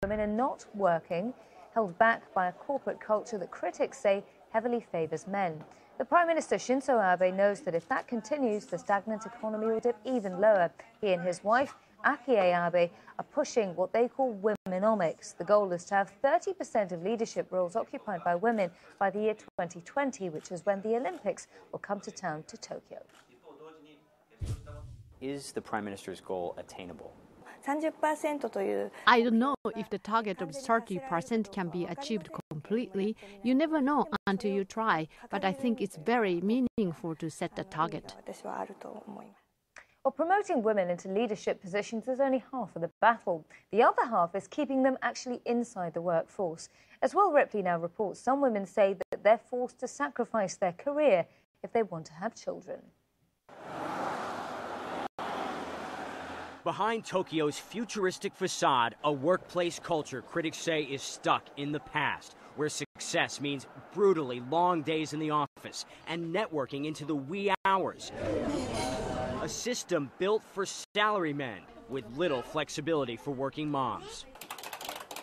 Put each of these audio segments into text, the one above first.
women are not working, held back by a corporate culture that critics say heavily favours men. The Prime Minister Shinzo Abe knows that if that continues, the stagnant economy will dip even lower. He and his wife, Akie Abe, are pushing what they call womenomics. The goal is to have 30% of leadership roles occupied by women by the year 2020, which is when the Olympics will come to town to Tokyo. Is the Prime Minister's goal attainable? I don't know if the target of 30% can be achieved completely. You never know until you try, but I think it's very meaningful to set the target. Well, promoting women into leadership positions is only half of the battle. The other half is keeping them actually inside the workforce. As Will Ripley now reports, some women say that they're forced to sacrifice their career if they want to have children. Behind Tokyo's futuristic facade, a workplace culture critics say is stuck in the past, where success means brutally long days in the office and networking into the wee hours. A system built for salarymen with little flexibility for working moms.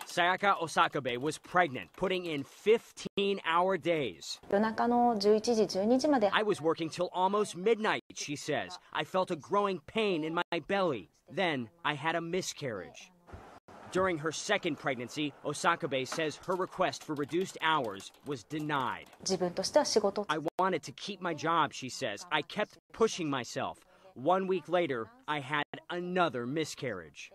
Sayaka Osakabe was pregnant, putting in 15-hour days. I was working till almost midnight, she says. I felt a growing pain in my belly. Then I had a miscarriage. During her second pregnancy, Osakabe says her request for reduced hours was denied. I wanted to keep my job, she says. I kept pushing myself. 1 week later, I had another miscarriage.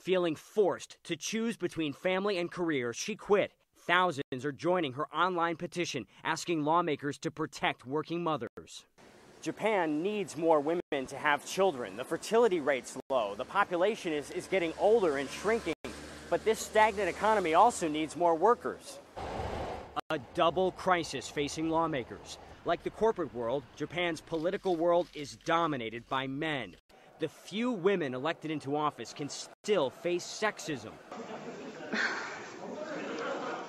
Feeling forced to choose between family and career, she quit. Thousands are joining her online petition asking lawmakers to protect working mothers. Japan needs more women to have children. The fertility rate's low. The population is getting older and shrinking. But this stagnant economy also needs more workers. A double crisis facing lawmakers. Like the corporate world, Japan's political world is dominated by men. The few women elected into office can still face sexism.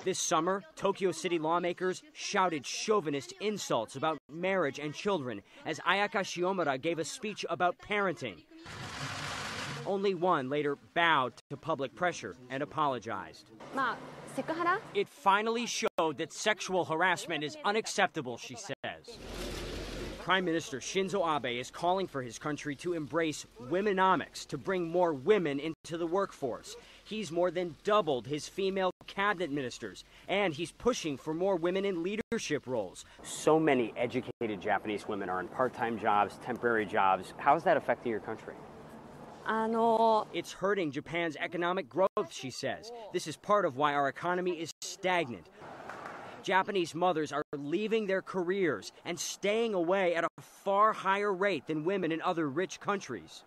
This summer, Tokyo City lawmakers shouted chauvinist insults about marriage and children as Ayaka Shiomura gave a speech about parenting. Only one later bowed to public pressure and apologized. It finally showed that sexual harassment is unacceptable, she says. Prime Minister Shinzo Abe is calling for his country to embrace womenomics, to bring more women into the workforce. He's more than doubled his female cabinet ministers, and he's pushing for more women in leadership roles. So many educated Japanese women are in part-time jobs, temporary jobs. How is that affecting your country? It's hurting Japan's economic growth, she says. This is part of why our economy is stagnant. Japanese mothers are leaving their careers and staying away at a far higher rate than women in other rich countries.